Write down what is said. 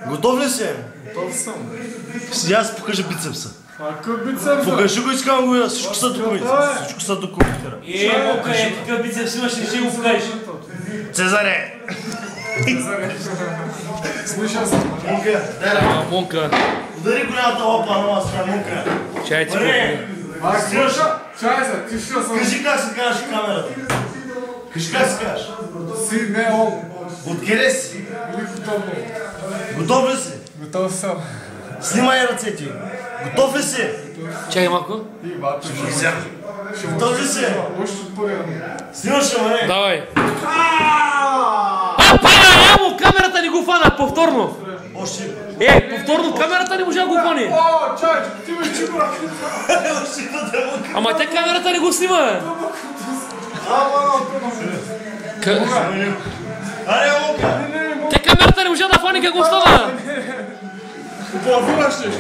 Готов ли си? Готов съм. Сега си покажи бицепса. Какъв бицепс? Покажи го, искам го я. Всичко са документира. Всичко са документира. Мока е, какъв бицепс имаш, ще го покажеш. Цезаре! Слушай съм. Монка, дай ръка. Монка. Удари голямата лапа на масата, Монка. Чай ти Чай за, ти ще съм. Кажи как се казваш в камерата. Кажи как се казваш. Си не он. Откъде си? Или готов. Готов ли си? Готов съм. Снимай ръцете. Готов ли си? Чакай малко. И бате. Готов ли си? Още отпоря. Снимаш ли, мане? Давай. Амо, камерата не го фана, повторно. Още. Повторно камерата не може да го фани. О, чай, ти ме чуба. Още да му. Ама те камерата не го снима. Аре, Монка. Те камерата не може да фани как го стана. Какво вилаш ли?